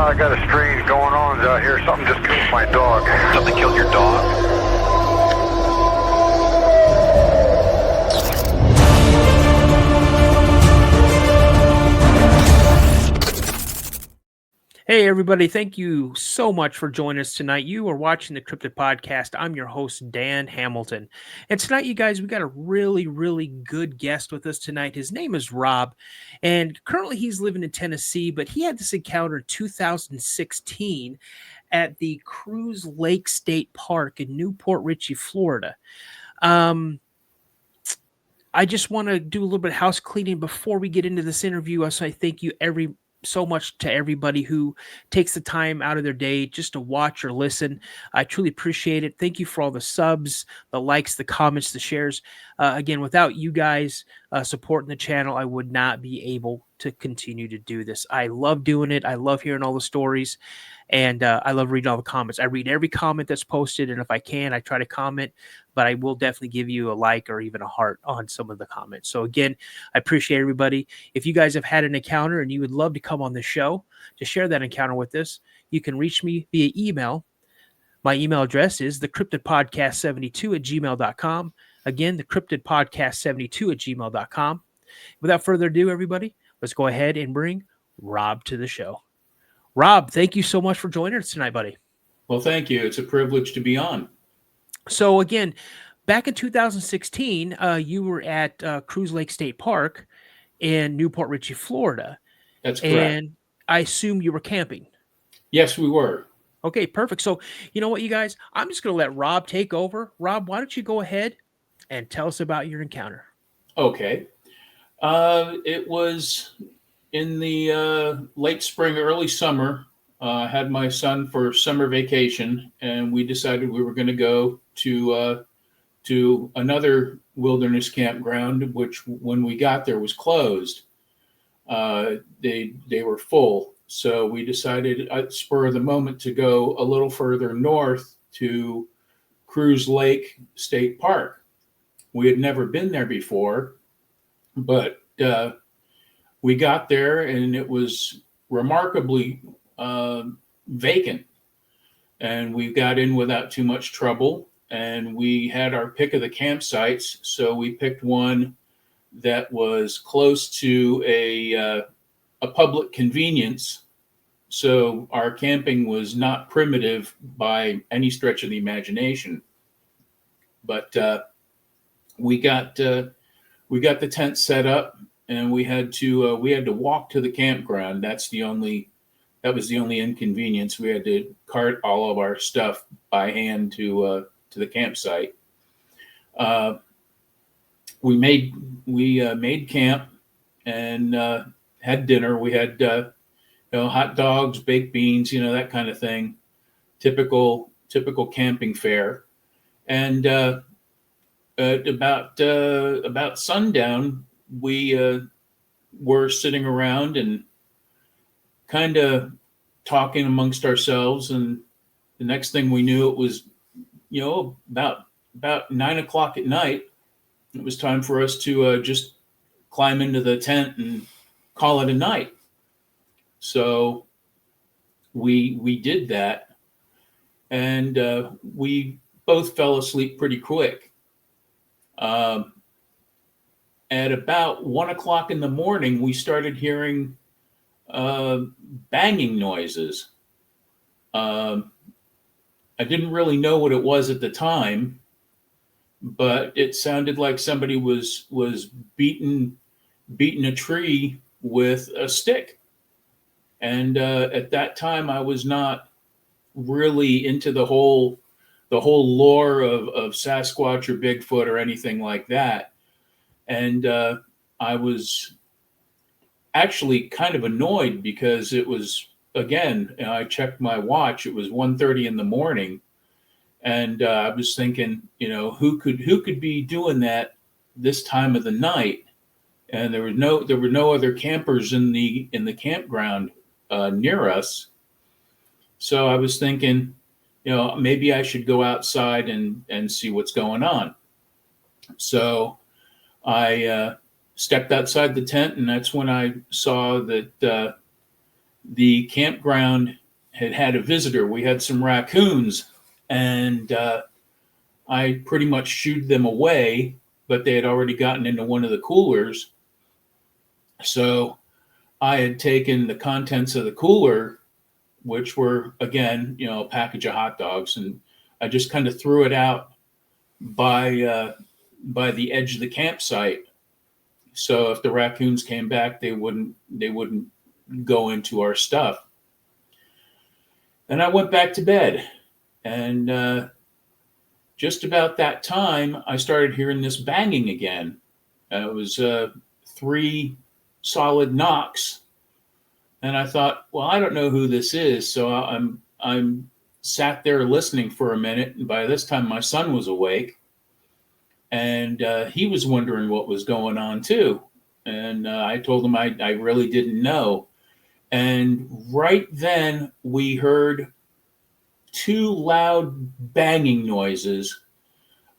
I got a strange going on out here. Something just killed my dog. Something killed your dog? Hey, everybody. Thank you so much for joining us tonight. You are watching the Cryptid Podcast. I'm your host, Dan Hamilton. And tonight, you guys, we got a really, really good guest with us tonight. His name is Rob, and currently he's living in Tennessee, but he had this encounter in 2016 at the Cruz Lake State Park in Newport Richey, Florida. I just want to do a little bit of house cleaning before we get into this interview. So I thank you so much to everybody who takes the time out of their day just to watch or listen. I truly appreciate it. Thank you for all the subs, the likes, the comments, the shares. Again, without you guys supporting the channel, I would not be able to continue to do this. I love doing it. I love hearing all the stories, and I love reading all the comments. I read every comment that's posted, and if I can, I try to comment, but I will definitely give you a like or even a heart on some of the comments. So again, I appreciate everybody. If you guys have had an encounter and you would love to come on the show to share that encounter with us, you can reach me via email. My email address is thecryptidpodcast72@gmail.com. Again, thecryptidpodcast72@gmail.com. Without further ado, everybody, let's go ahead and bring Rob to the show. Rob, thank you so much for joining us tonight, buddy. Well, thank you. It's a privilege to be on. So again, back in 2016, you were at Cruz Lake State Park in Newport Richey, Florida. That's correct. And I assume you were camping. Yes, we were. Okay, perfect. So you know what, you guys? I'm just going to let Rob take over. Rob, why don't you go ahead and tell us about your encounter? Okay. It was in the late spring, early summer. I had my son for summer vacation, and we decided we were going to go to another wilderness campground, which when we got there was closed. They were full. So we decided at spur of the moment to go a little further north to Cruz Lake State Park. We had never been there before, but we got there and it was remarkably vacant. And we got in without too much trouble, and we had our pick of the campsites. So we picked one that was close to a public convenience. So our camping was not primitive by any stretch of the imagination. But we got the tent set up, and we had to walk to the campground. That was the only inconvenience. We had to cart all of our stuff by hand to the campsite. We made camp and had dinner. We had hot dogs, baked beans, that kind of thing. Typical camping fare. And at about sundown, we were sitting around and kind of talking amongst ourselves, and the next thing we knew, it was about 9 o'clock at night. It was time for us to just climb into the tent and call it a night. So we did that, and we both fell asleep pretty quick. At about 1 o'clock in the morning, we started hearing banging noises. I didn't really know what it was at the time, but it sounded like somebody was beating a tree with a stick. And at that time, I was not really into the whole lore of Sasquatch or Bigfoot or anything like that. And I was actually kind of annoyed because it was, again, I checked my watch. It was 1:30 in the morning, and I was thinking, who could be doing that this time of the night? And there were no other campers in the campground near us. So I was thinking, maybe I should go outside and see what's going on. So I stepped outside the tent, and that's when I saw that the campground had a visitor. We had some raccoons, and I pretty much shooed them away, but they had already gotten into one of the coolers. So I had taken the contents of the cooler, which were, again, a package of hot dogs, and I just kind of threw it out by the edge of the campsite. So if the raccoons came back, they wouldn't go into our stuff. And I went back to bed, and just about that time, I started hearing this banging again. It was 3 solid knocks, and I thought, well, I don't know who this is, so I'm sat there listening for a minute, and by this time my son was awake, and he was wondering what was going on too. And I told him I really didn't know. And right then we heard 2 loud banging noises,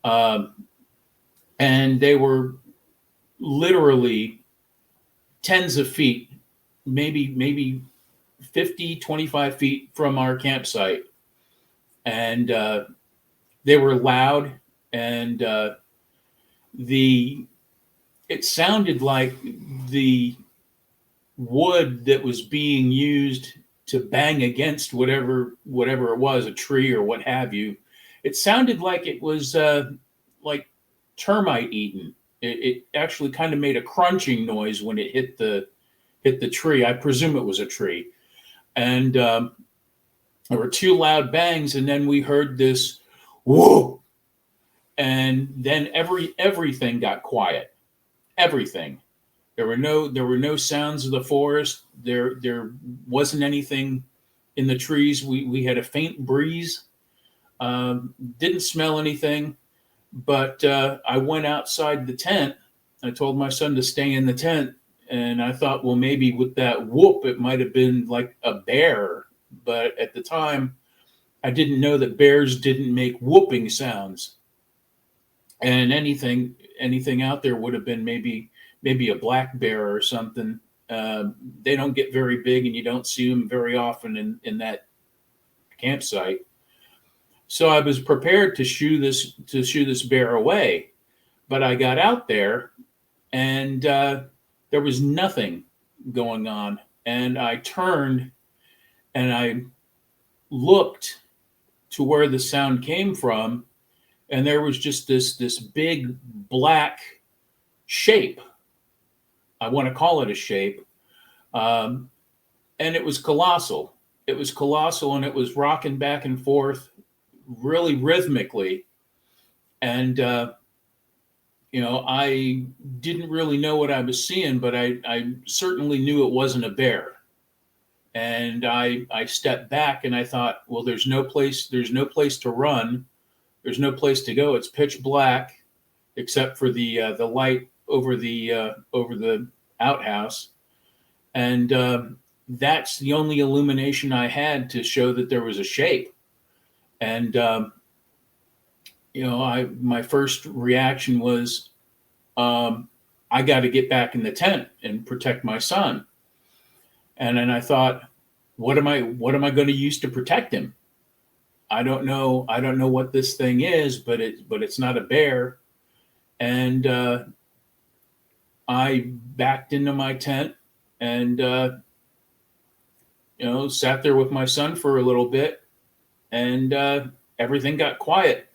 and they were literally tens of feet, maybe 50, 25 feet from our campsite. And they were loud, and it sounded like the wood that was being used to bang against whatever it was, a tree or what have you. It sounded like it was like termite eaten. It actually kind of made a crunching noise when it hit the tree. I presume it was a tree. And there were 2 loud bangs, and then we heard this whoa, and then everything got quiet. Everything. There were no sounds of the forest. There wasn't anything in the trees. We had a faint breeze. Didn't smell anything, but I went outside the tent. I told my son to stay in the tent, and I thought, well, maybe with that whoop, it might have been like a bear. But at the time, I didn't know that bears didn't make whooping sounds. And anything out there would have been maybe a black bear or something. They don't get very big, and you don't see them very often in that campsite. So I was prepared to shoo this bear away, but I got out there, and there was nothing going on. And I turned, and I looked to where the sound came from, and there was just this big black shape. I want to call it a shape. And it was colossal. It was colossal, and it was rocking back and forth really rhythmically. And, I didn't really know what I was seeing, but I certainly knew it wasn't a bear. And I stepped back, and I thought, well, there's no place to run. There's no place to go. It's pitch black, except for the light over the outhouse, and that's the only illumination I had to show that there was a shape. And my first reaction was, I got to get back in the tent and protect my son. And then I thought, what am I going to use to protect him? I don't know what this thing is, but it's not a bear. And I backed into my tent and sat there with my son for a little bit, and everything got quiet.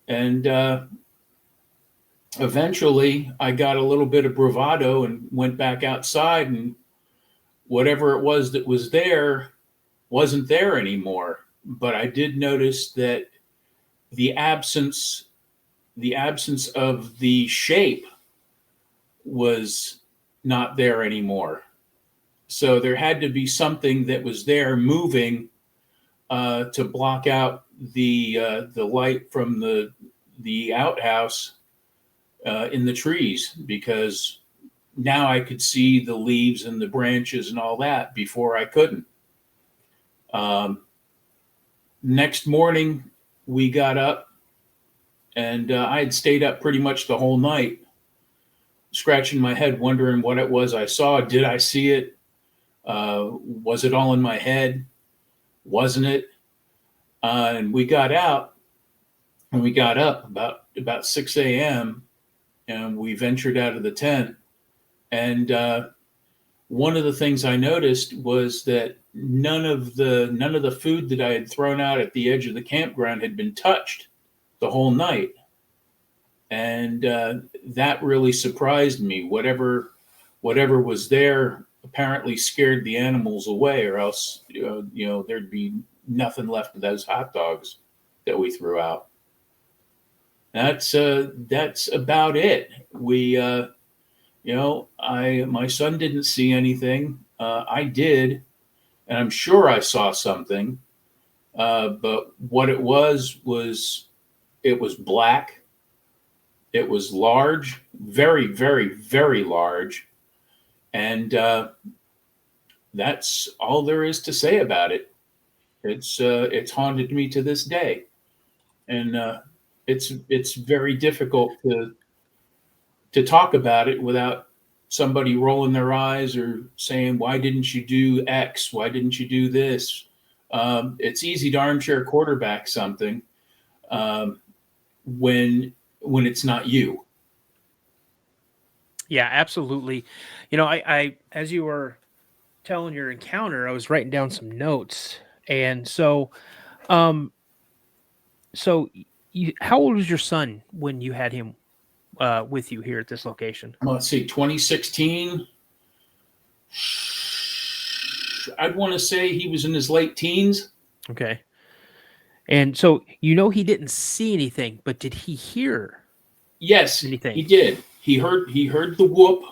And eventually I got a little bit of bravado and went back outside, and whatever it was that was there wasn't there anymore. But I did notice that the absence of the shape was not there anymore. So there had to be something that was there moving to block out the light from the outhouse in the trees, because now I could see the leaves and the branches and all that. Before I couldn't. Next morning, we got up, and I had stayed up pretty much the whole night, scratching my head, wondering what it was I saw. Did I see it? Was it all in my head? Wasn't it? And we got out and we got up about 6 a.m. and we ventured out of the tent. And one of the things I noticed was that none of the food that I had thrown out at the edge of the campground had been touched the whole night. And that really surprised me. Whatever was there apparently scared the animals away, or else there'd be nothing left of those hot dogs that we threw out. That's about it. We my son didn't see anything. I did, and I'm sure I saw something. But what it was it was black. It was large, very, very, very large. And that's all there is to say about it. It's haunted me to this day. And it's very difficult to talk about it without somebody rolling their eyes or saying, why didn't you do X? Why didn't you do this? It's easy to armchair quarterback something when it's not you. Yeah, absolutely. I as you were telling your encounter, I was writing down some notes. And so, how old was your son when you had him with you here at this location? Let's see, 2016. I'd want to say he was in his late teens. Okay. And so, he didn't see anything, but did he hear? Yes, anything? He did. He heard the whoop.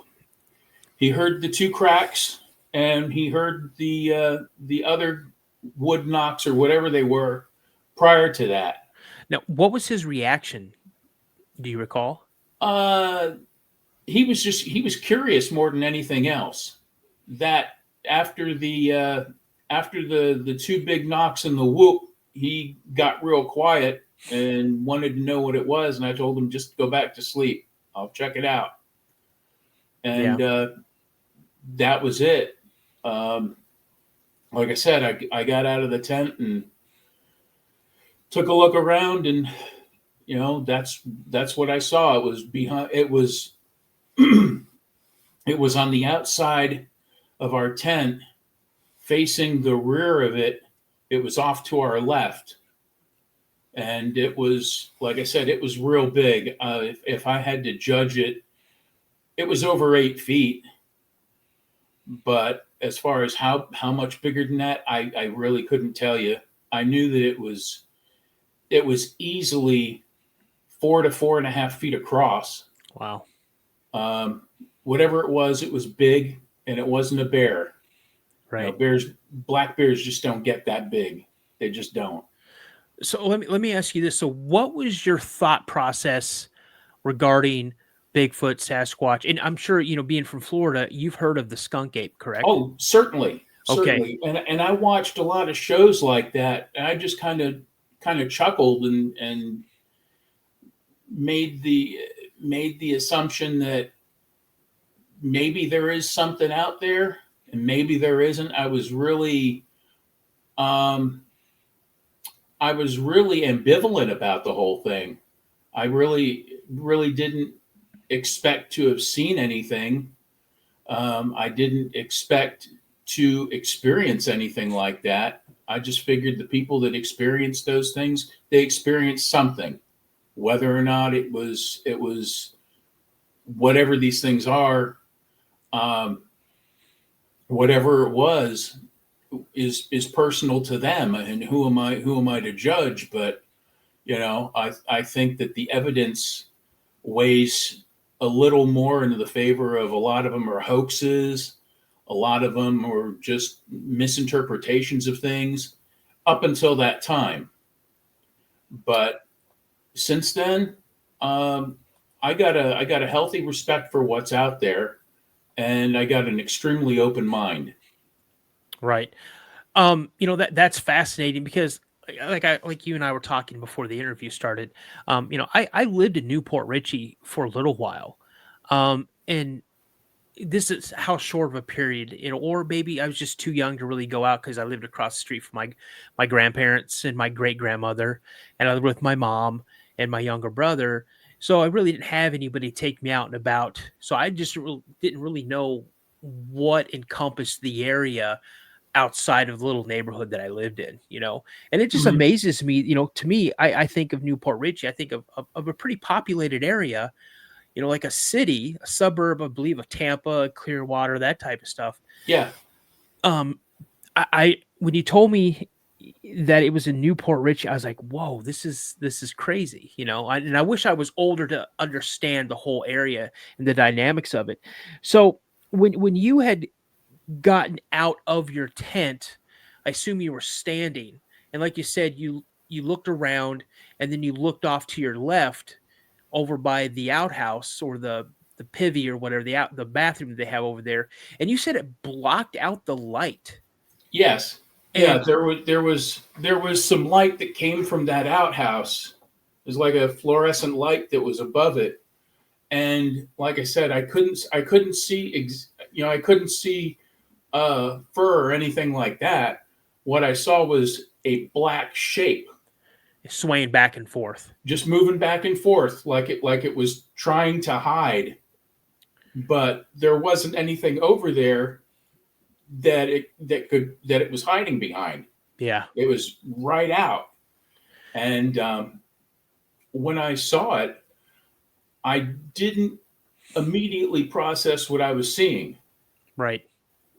He heard the two cracks, and he heard the other wood knocks or whatever they were prior to that. Now, what was his reaction? Do you recall? He was curious more than anything else. That after the two big knocks and the whoop, he got real quiet and wanted to know what it was. And I told him, just go back to sleep. I'll check it out. And that was it. Like I said, I got out of the tent and took a look around, and that's what I saw. It was behind. It was it was on the outside of our tent, facing the rear of it. It was off to our left, and it was, like I said, it was real big. If I had to judge it, it was over 8 feet. But as far as how much bigger than that, I really couldn't tell you. I knew that it was easily 4 to 4.5 feet across. Wow. Whatever it was big, and it wasn't a bear. Right. Black bears just don't get that big. They just don't. So let me ask you this. So what was your thought process regarding Bigfoot, Sasquatch? And I'm sure, being from Florida, you've heard of the skunk ape, correct? Oh, certainly. Okay. Certainly. And I watched a lot of shows like that, and I just kind of chuckled and made the assumption that maybe there is something out there and maybe there isn't. I was really ambivalent about the whole thing. I really didn't expect to have seen anything. I didn't expect to experience anything like that. I just figured the people that experienced those things, they experienced something, whether or not it was whatever these things are, whatever it was is personal to them, and who am I to judge? But I think that the evidence weighs a little more into the favor of a lot of them are hoaxes. A lot of them are just misinterpretations of things up until that time. But since then, I got a healthy respect for what's out there, and I got an extremely open mind. Right. That's fascinating because like you and I were talking before the interview started. I lived in Newport Richey for a little while. And this is how short of a period, or maybe I was just too young to really go out because I lived across the street from my grandparents and my great grandmother, and I lived with my mom and my younger brother. So I really didn't have anybody take me out and about. So I just didn't really know what encompassed the area outside of the little neighborhood that I lived in. And it just Mhm. amazes me, to me, I think of Newport Richie, I think of a pretty populated area, like a city, a suburb, I believe, of Tampa, Clearwater, that type of stuff. Yeah. Um, I when you told me that it was in Newport Richie, I was like, "Whoa, this is crazy," And I wish I was older to understand the whole area and the dynamics of it. So when you had gotten out of your tent, I assume you were standing, and like you said, you looked around, and then you looked off to your left over by the outhouse or the pivy or whatever, the bathroom they have over there, and you said it blocked out the light. Yes. Yeah. And There was some light that came from that outhouse. It was like a fluorescent light that was above it, and like I said, I couldn't see I couldn't see fur or anything like that. What I saw was a black shape swaying back and forth. just moving back and forth like it was trying to hide, but there wasn't anything over there that it was hiding behind. Yeah. It was right out. And when I saw it, I didn't immediately process what I was seeing Right.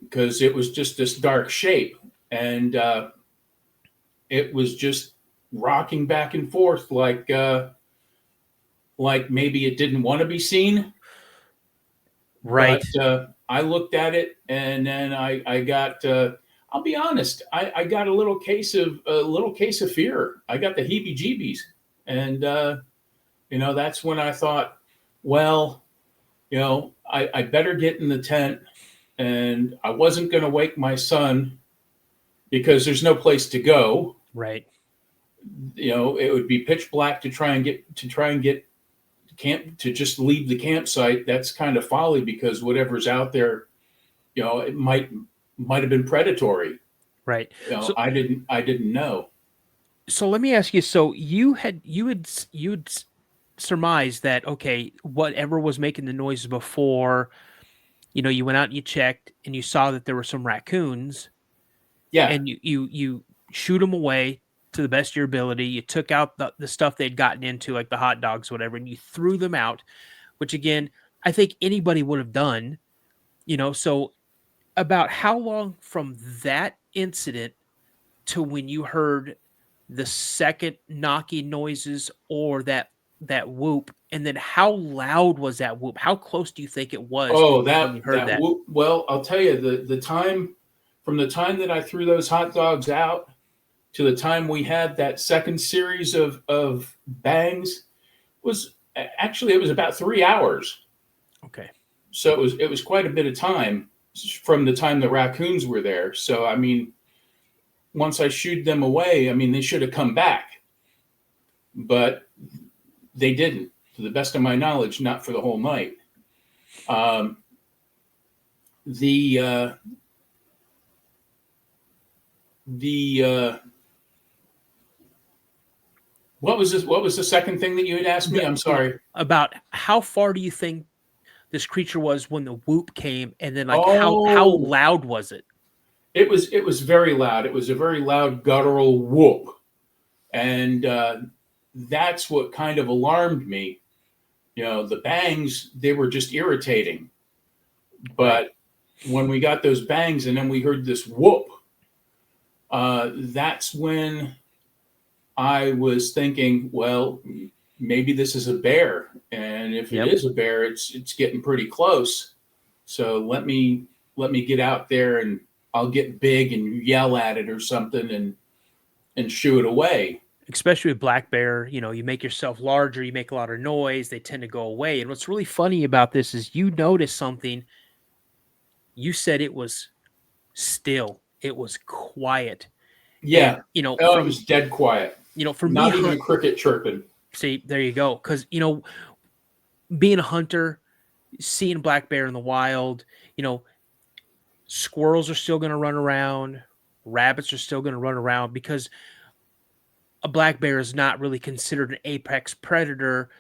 because it was just this dark shape, and it was just rocking back and forth like maybe it didn't want to be seen. Right. But I looked at it, and then I got. I'll be honest. I got a little case of fear. I got the heebie-jeebies, and that's when I thought, well, I better get in the tent, and I wasn't going to wake my son because there's no place to go. Right. It would be pitch black to try and get camp to just leave the campsite. That's kind of folly because whatever's out there, it might have been predatory. Right. So, I didn't know. so let me ask you. So you'd surmised that, okay, whatever was making the noises before, you went out and you checked and you saw that there were some raccoons, Yeah. and you shoot them away to the best of your ability. You took out the stuff they'd gotten into, like the hot dogs, whatever, and you threw them out, which again, I think anybody would have done, so about how long from that incident to when you heard the second knocking noises or that whoop, and then how loud was that whoop? How close do you think it was Oh, when you heard that? whoop. Well, I'll tell you the time from the time that I threw those hot dogs out to the time we had that second series of bangs was actually it was about 3 hours. Okay. So it was quite a bit of time from the time the raccoons were there. So I mean, once I shooed them away, I mean they should have come back, but they didn't, to the best of my knowledge, not for the whole night. The what was this? What was the second thing that you had asked me? I'm sorry. About how far do you think this creature was when the whoop came, and then like how Oh, loud was it? it was very loud. It was a very loud guttural whoop, and that's what kind of alarmed me. The bangs, they were just irritating, but when we got those bangs and then we heard this whoop, that's when I was thinking, well, maybe this is a bear, and if Yep. it is a bear, it's getting pretty close. So let me get out there, and I'll get big and yell at it or something, and shoo it away. Especially with black bear, you make yourself larger, you make a lot of noise, they tend to go away. And what's really funny about this is you notice something. You said it was still, it was quiet. Yeah. And Oh, it was dead quiet. for me, Not even a cricket chirping. see, there you go. Because being a hunter, seeing black bear in the wild, squirrels are still going to run around, rabbits are still going to run around because a black bear is not really considered an apex predator,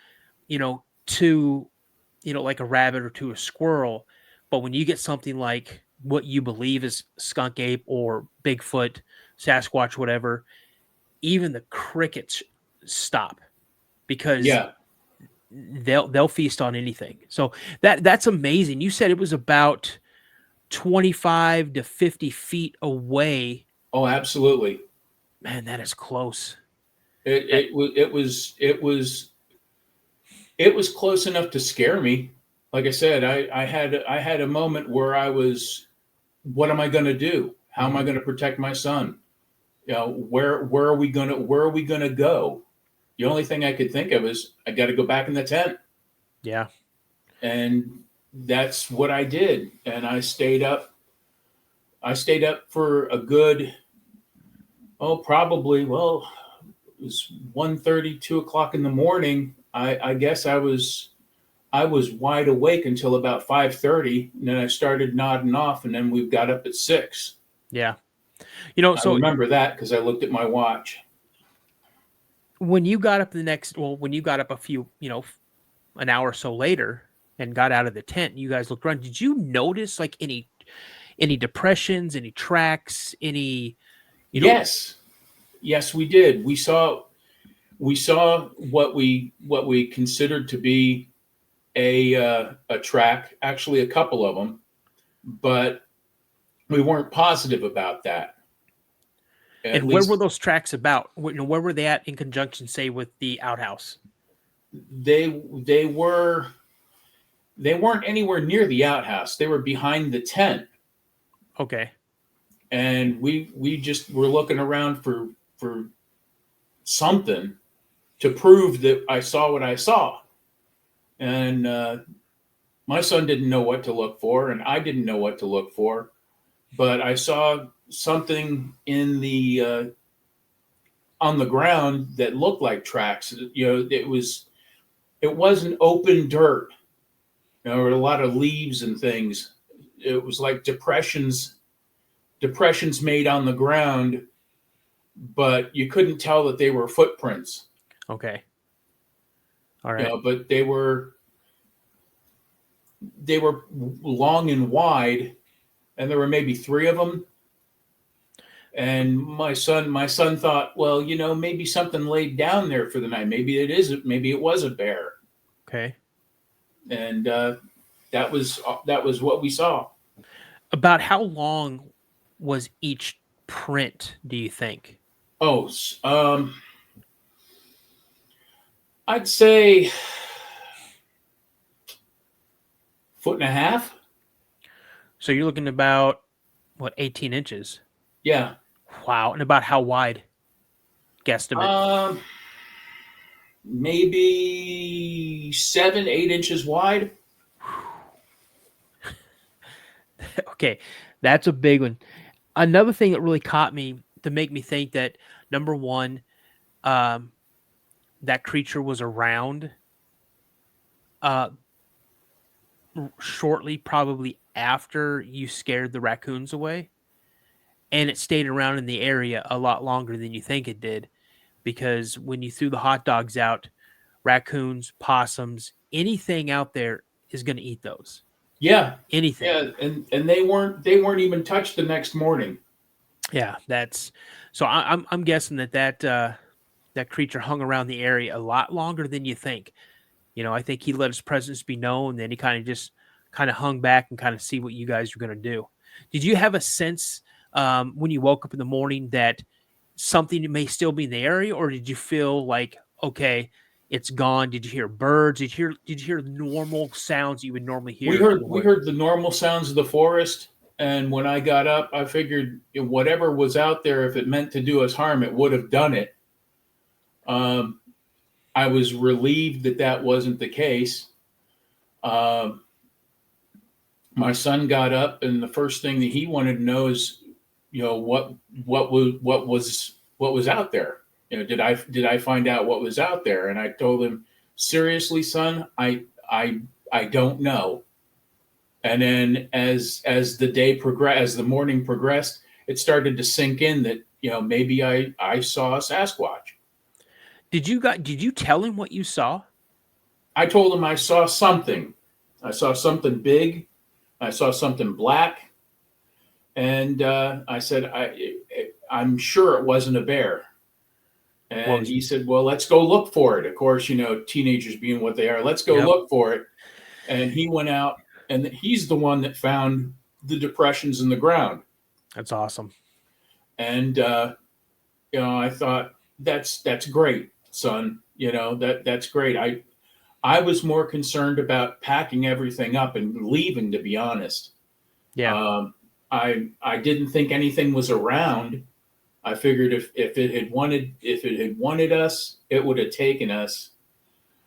to, like a rabbit or to a squirrel. But when you get something like what you believe is skunk ape or Bigfoot, Sasquatch, whatever, even the crickets stop because Yeah. they'll feast on anything. So that's amazing. You said it was about 25 to 50 feet away. Oh, absolutely. Man, that is close. It was close enough to scare me. Like I said, I had a moment where I was, what am I going to do? How am I going to protect my son? Where are we gonna go? The only thing I could think of is I got to go back in the tent. Yeah. And that's what I did. And I stayed up for a good, probably, well, it was 1:30, 2:00 in the morning. I guess I was wide awake until about 5:30, and then I started nodding off, and then we got up at 6. Yeah. I remember that because I looked at my watch. When you got up when you got up a few, an hour or so later and got out of the tent, you guys looked around. Did you notice like any depressions, any tracks, any, Yes, we did. We saw what we considered to be a track, actually a couple of them, but we weren't positive about that. And where were those tracks about? Where were they at in conjunction, say, with the outhouse? They weren't anywhere near the outhouse. They were behind the tent. Okay. And we just were looking around for something to prove that I saw what I saw. And my son didn't know what to look for, and I didn't know what to look for. But I saw something in the on the ground that looked like tracks. It wasn't open dirt. There were a lot of leaves and things. It was like depressions made on the ground, but you couldn't tell that they were footprints. Okay. All right. But they were long and wide, and there were maybe 3 of them. And my son thought, well, maybe something laid down there for the night. Maybe it was a bear. Okay. And that was what we saw. About how long was each print, do you think? Oh, I'd say 1.5 feet. So you're looking about, 18 inches? Yeah. Wow. And about how wide? Guesstimate. Maybe 7, 8 inches wide. Okay. That's a big one. Another thing that really caught me to make me think that, number one, that creature was around shortly, probably after you scared the raccoons away. And it stayed around in the area a lot longer than you think it did. Because when you threw the hot dogs out, raccoons, possums, anything out there is going to eat those. Yeah. Anything. Yeah, and they weren't even touched the next morning. Yeah, that's so. I'm guessing that creature hung around the area a lot longer than you think. I think he let his presence be known. Then he kind of hung back and kind of see what you guys were going to do. Did you have a sense when you woke up in the morning that something may still be in the area, or did you feel like, okay, it's gone? Did you hear birds? Did you hear normal sounds you would normally hear? We heard the normal sounds of the forest. And when I got up, I figured whatever was out there, if it meant to do us harm, it would have done it. I was relieved that wasn't the case. My son got up, and the first thing that he wanted to know is, what was out there. Did I find out what was out there? And I told him, seriously, son, I I don't know. And then as the morning progressed, it started to sink in that, maybe I saw a Sasquatch. Did you tell him what you saw? I told him I saw something. I saw something big. I saw something black. And I said, I'm sure it wasn't a bear. And he said, well, let's go look for it. Of course, teenagers being what they are, let's go look for it. And he went out, and he's the one that found the depressions in the ground. That's awesome. And, I thought, that's great, son. That's great. I was more concerned about packing everything up and leaving, to be honest. Yeah. I didn't think anything was around. I figured if it had wanted us, it would have taken us.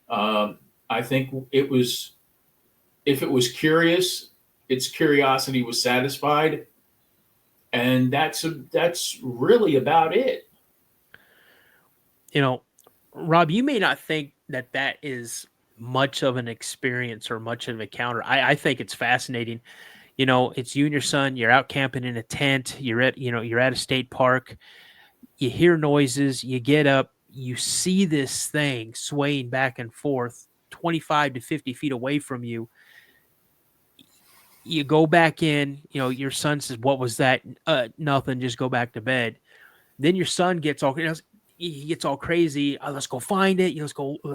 I think if it was curious, its curiosity was satisfied, and that's really about it. Rob, you may not think that is much of an experience or much of an encounter. I think it's fascinating. It's you and your son, you're out camping in a tent, you're at a state park, you hear noises, you get up, you see this thing swaying back and forth 25 to 50 feet away from you. You go back in, your son says, what was that? Nothing, just go back to bed. Then your son gets all, he gets all crazy. Let's go find it. Let's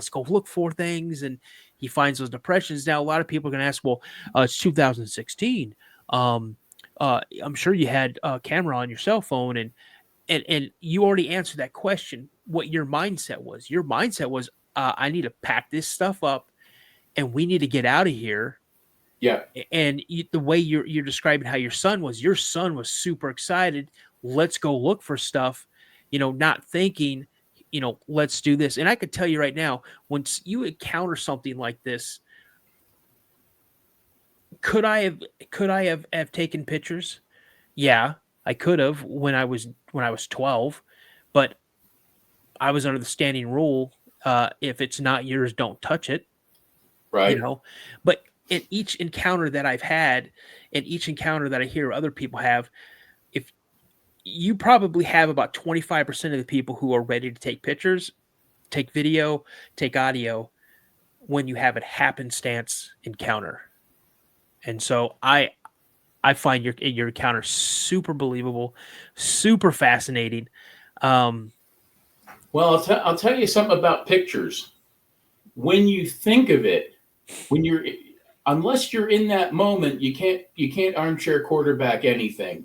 go look for things. And he finds those depressions. Now, a lot of people are going to ask, well, it's 2016. I'm sure you had a camera on your cell phone, and you already answered that question. What your mindset was? Your mindset was, I need to pack this stuff up, and we need to get out of here. Yeah. And the way you're describing how your son was super excited. Let's go look for stuff, not thinking, let's do this. And I could tell you right now, once you encounter something like this, could I have taken pictures? Yeah, I could have when I was 12, but I was under the standing rule, if it's not yours, don't touch it. Right. But in each encounter that I've had, and each encounter that I hear other people have, if you probably have about 25% of the people who are ready to take pictures, take video, take audio when you have a happenstance encounter. And so I find your encounter super believable, super fascinating. Well, I'll tell you something about pictures. When you think of it, unless you're in that moment, you can't armchair quarterback anything.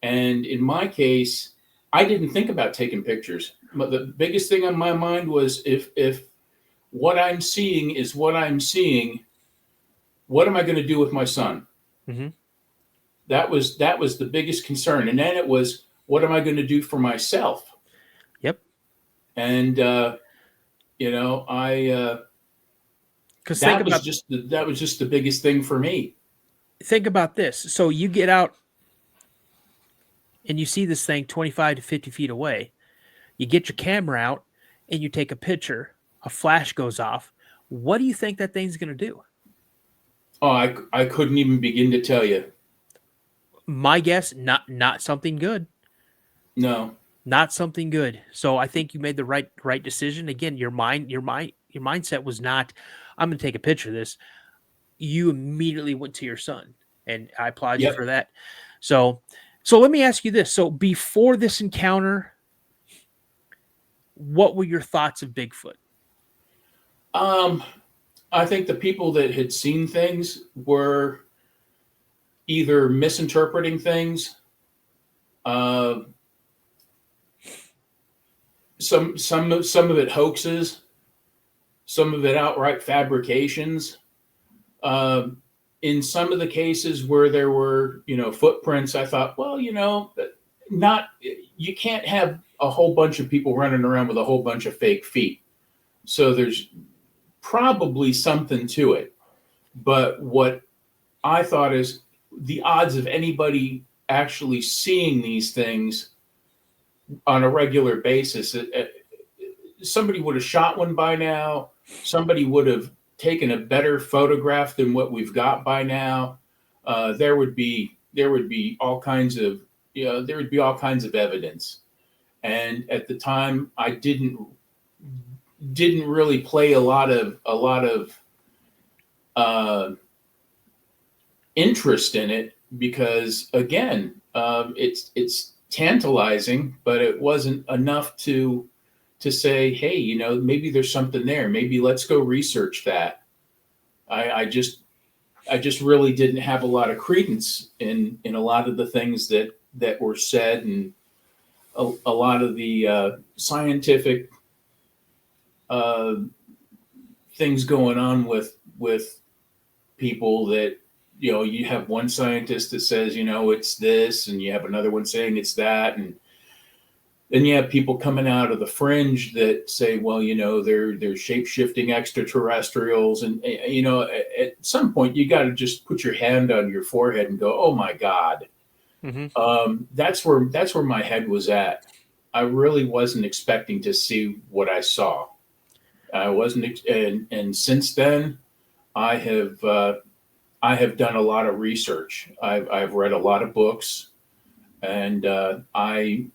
And in my case, I didn't think about taking pictures. But the biggest thing on my mind was if what I'm seeing is what I'm seeing, what am I going to do with my son? Mm-hmm. That was the biggest concern. And then it was, what am I going to do for myself? Yep. And that was just the biggest thing for me. Think about this. So you get out and you see this thing 25 to 50 feet away. You get your camera out and you take a picture. A flash goes off. What do you think that thing's going to do? Oh, I couldn't even begin to tell you. My guess, not something good. No, not something good. So I think you made the right decision. Again, your mindset was not, I'm going to take a picture of this. You immediately went to your son, and I applaud you for that. So let me ask you this. So before this encounter, what were your thoughts of Bigfoot? I think the people that had seen things were either misinterpreting things, some of it hoaxes, some of it outright fabrications. In some of the cases where there were, footprints, I thought, well, you can't have a whole bunch of people running around with a whole bunch of fake feet. So there's probably something to it. But what I thought is the odds of anybody actually seeing these things on a regular basis, somebody would have shot one by now. Somebody would have taken a better photograph than what we've got by now, there would be all kinds of there would be all kinds of evidence. And at the time, I didn't really play a lot of interest in it because, again, it's tantalizing, but it wasn't enough to say, hey, maybe there's something there. Maybe let's go research that. I just really didn't have a lot of credence in a lot of the things that were said, and a lot of the scientific things going on with people that, you have one scientist that says, it's this, and you have another one saying it's that. And then you have people coming out of the fringe that say, well, they're shape-shifting extraterrestrials. And, at some point you got to just put your hand on your forehead and go, oh my God. Mm-hmm. That's where my head was at. I really wasn't expecting to see what I saw. I wasn't, and since then I have done a lot of research. I've read a lot of books, and I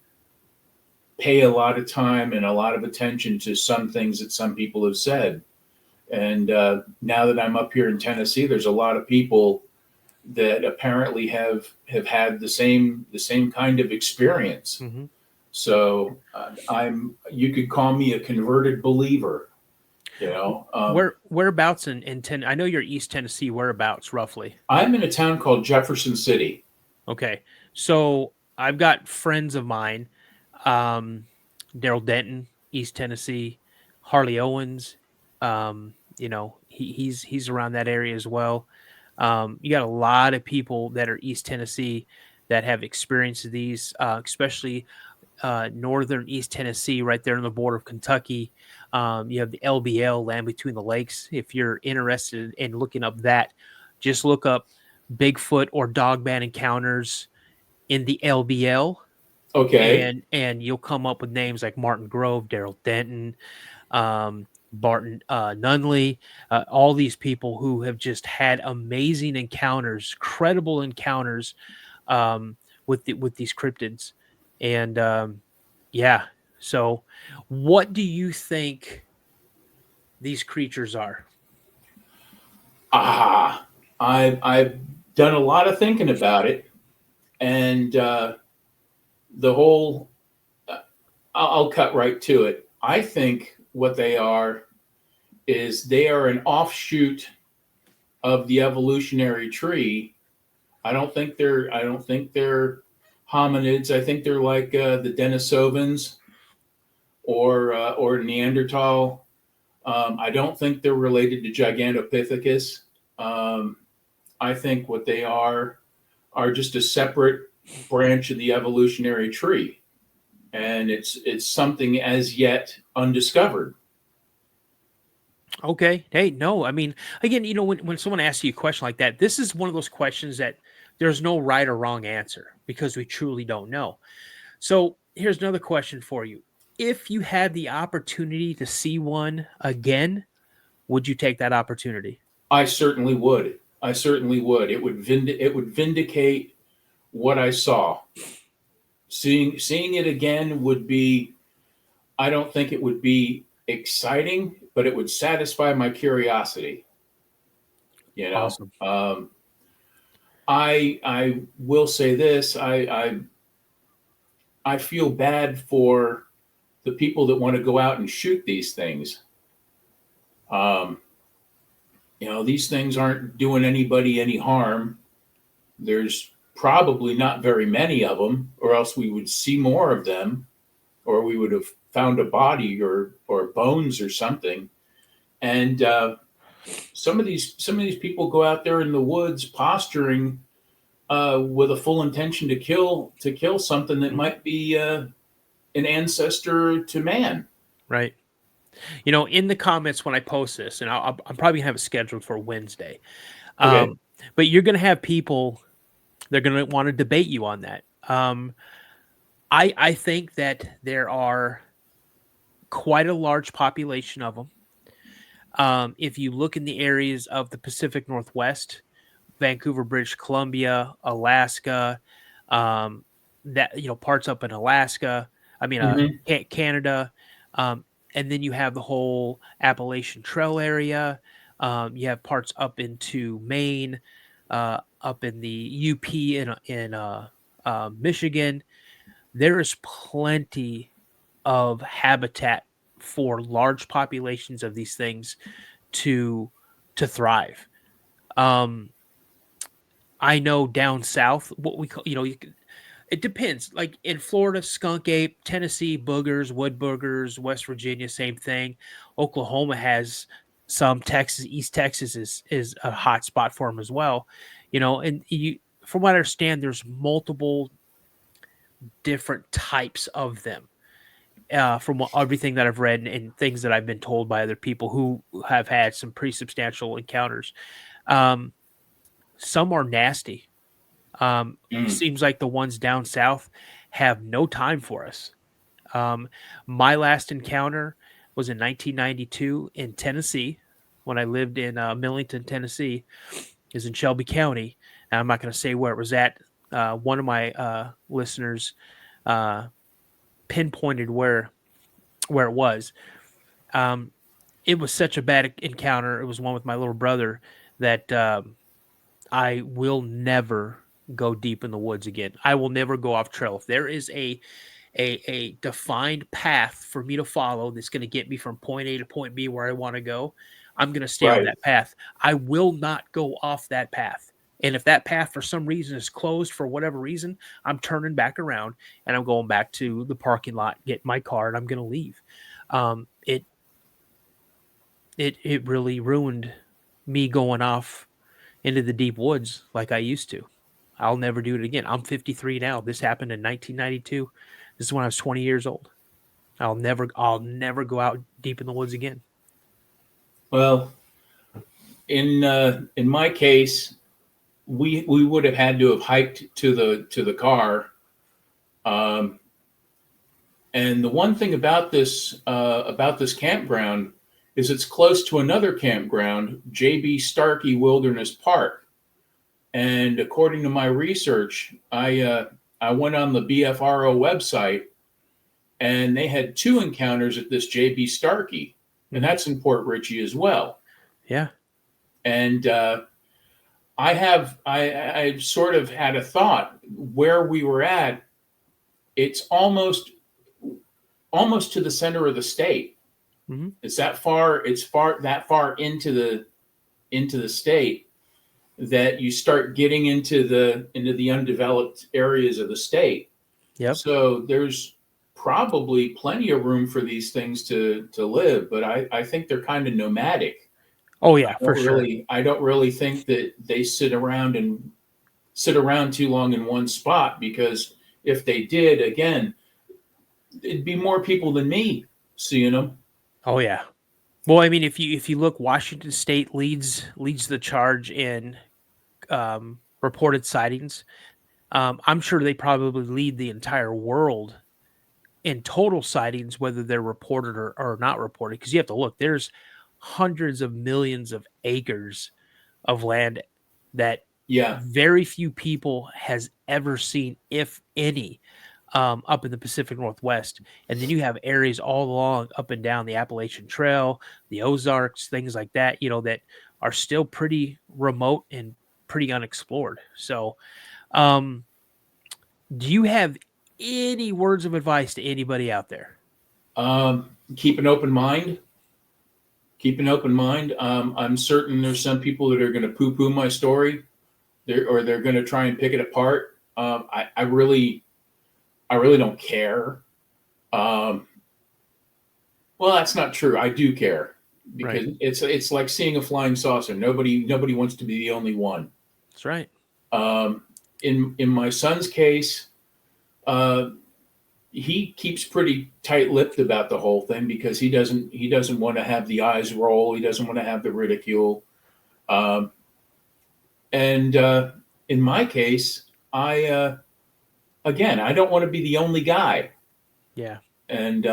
pay a lot of time and a lot of attention to some things that some people have said. And now that I'm up here in Tennessee, there's a lot of people that apparently have had the same kind of experience. Mm-hmm. So you could call me a converted believer. Whereabouts in I know you're East Tennessee. Whereabouts roughly? I'm in a town called Jefferson City. Okay, so I've got friends of mine, Daryl Denton, East Tennessee, Harley Owens. He's around that area as well. You got a lot of people that are East Tennessee that have experienced these, especially northern East Tennessee, right there on the border of Kentucky. You have the LBL, Land Between the Lakes. If you're interested in looking up that, just look up Bigfoot or Dogman encounters in the LBL. Okay. And you'll come up with names like Martin Grove, Daryl Denton, Barton Nunley, all these people who have just had amazing encounters, credible encounters with these cryptids. And yeah, so what do you think these creatures are? I've done a lot of thinking about it, and the whole. I'll cut right to it. I think what they are is they are an offshoot of the evolutionary tree. I don't think they're hominids. I think they're like the Denisovans or Neanderthal. I don't think they're related to Gigantopithecus. I think what they are just a separate branch of the evolutionary tree, and it's something as yet undiscovered. Okay. Hey, no, I mean, again, when someone asks you a question like that, this is one of those questions that there's no right or wrong answer because we truly don't know. So here's another question for you. If you had the opportunity to see one again, would you take that opportunity? I certainly would. It would vindicate what I saw. Seeing it again would be. I don't think it would be exciting, but it would satisfy my curiosity. Awesome. I will say this. I feel bad for the people that want to go out and shoot these things. These things aren't doing anybody any harm. There's probably not very many of them, or else we would see more of them, or we would have found a body or bones or something. And some of these people go out there in the woods posturing with a full intention to kill something that might be an ancestor to man. Right. In the comments when I post this, and I'm probably gonna have it scheduled for Wednesday. Okay. But you're gonna have people, they're gonna want to debate you on that. I think that there are quite a large population of them. If you look in the areas of the Pacific Northwest, Vancouver, British Columbia, Alaska, um, that parts up in Alaska. I mean, Hmm. Canada, um, and then you have the whole Appalachian Trail area. You have parts up into Maine, up in the UP in Michigan. There is plenty of habitat for large populations of these things to thrive. Um, I know down south, what we call, it depends. Like in Florida, skunk ape, Tennessee, boogers, wood boogers, West Virginia, same thing. Oklahoma has some. Texas, East Texas is a hot spot for them as well. And from what I understand, there's multiple different types of them. From everything that I've read and things that I've been told by other people who have had some pretty substantial encounters. Um, some are nasty. Mm. Seems like the ones down south have no time for us. Um, my last encounter was in 1992 in Tennessee when I lived in Millington, Tennessee, is in Shelby County. And I'm not going to say where it was at. One of my listeners uh, pinpointed where it was. Um, it was such a bad encounter. It was one with my little brother that I will never go deep in the woods again. I will never go off trail. If there is a defined path for me to follow that's going to get me from point A to point B where I want to go, I'm going to stay on Right. that path. I will not go off that path. And if that path for some reason is closed for whatever reason, I'm turning back around and I'm going back to the parking lot, get my car, and I'm going to leave. It it really ruined me going off into the deep woods like I used to. I'll never do it again. I'm 53 now. This happened in 1992. This is when I was 20 years old. I'll never go out deep in the woods again. Well, in my case, we would have had to have hiked to the car. Um, and the one thing about this campground is it's close to another campground, JB Starkey Wilderness Park. And according to my research, I went on the BFRO website, and they had 2 encounters at this JB Starkey, and that's in Port Richey as well. Yeah. And I sort of had a thought where we were at. It's almost to the center of the state. Mm-hmm. It's that far. It's that far into the state that you start getting into the undeveloped areas of the state. Yep. So there's probably plenty of room for these things to live, but I think they're kind of nomadic. Oh yeah, for sure. I don't really think that they sit around too long in one spot, because if they did, again, it'd be more people than me seeing them. Oh yeah. Well, I mean, if you look, Washington State leads the charge in reported sightings. I'm sure they probably lead the entire world in total sightings, whether they're reported or not reported. Because you have to look, there's hundreds of millions of acres of land that Yeah, very few people has ever seen, if any, up in the Pacific Northwest. And then you have areas all along up and down the Appalachian Trail, the Ozarks, things like that, that are still pretty remote and pretty unexplored. So, um, do you have any words of advice to anybody out there? keep an open mind. Keep an open mind. I'm certain there's some people that are going to poo-poo my story, they're going to try and pick it apart. I really don't care. Well, that's not true. I do care, because Right. it's like seeing a flying saucer. Nobody wants to be the only one. That's right. In my son's case, he keeps pretty tight-lipped about the whole thing, because he doesn't want to have the eyes roll. He doesn't want to have the ridicule. And in my case, I don't want to be the only guy. Yeah. And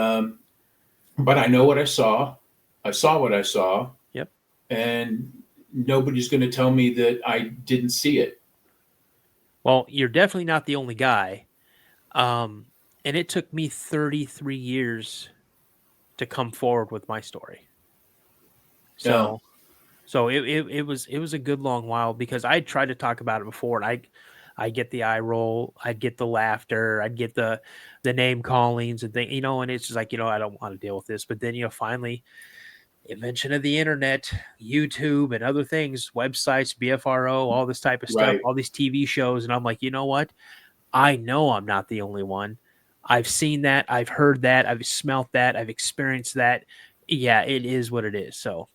but I know what I saw. I saw what I saw. Yep. and nobody's going to tell me that I didn't see it. Well, you're definitely not the only guy. And it took me 33 years to come forward with my story. So, it was a good long while, because I tried to talk about it before, and I get the eye roll, I'd get the laughter, I'd get the name callings and things, and it's just like, I don't want to deal with this. But then, finally, invention of the internet, YouTube and other things, websites, BFRO, all this type of stuff, Right. all these TV shows. And I'm like, you know what? I know I'm not the only one. I've seen that. I've heard that. I've smelt that. I've experienced that. Yeah, it is what it is. So,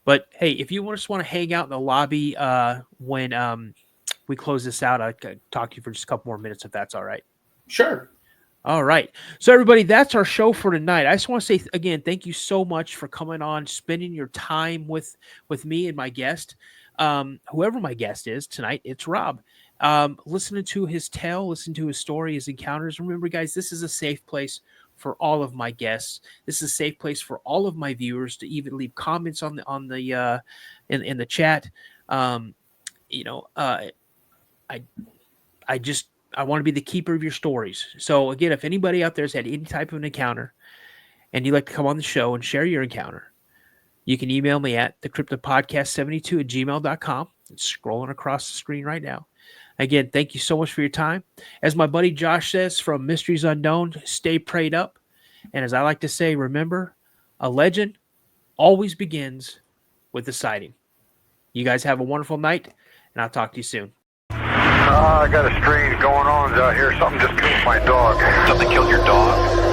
but hey, if you just want to hang out in the lobby when we close this out, I could talk to you for just a couple more minutes, if that's all right. Sure. All right. So everybody, that's our show for tonight. I just want to say again, thank you so much for coming on, spending your time with me and my guest. Whoever my guest is tonight, it's Rob. Listening to his tale, listen to his story, his encounters. Remember, guys, this is a safe place for all of my guests. This is a safe place for all of my viewers to even leave comments in the chat. I want to be the keeper of your stories. So again, if anybody out there has had any type of an encounter and you'd like to come on the show and share your encounter, you can email me at thecryptidpodcast72@gmail.com. It's scrolling across the screen right now. Again, thank you so much for your time. As my buddy Josh says from Mysteries Unknown, stay prayed up. And as I like to say, remember, a legend always begins with a sighting. You guys have a wonderful night, and I'll talk to you soon. I got a strange going on out here. Something just killed my dog. Something killed your dog?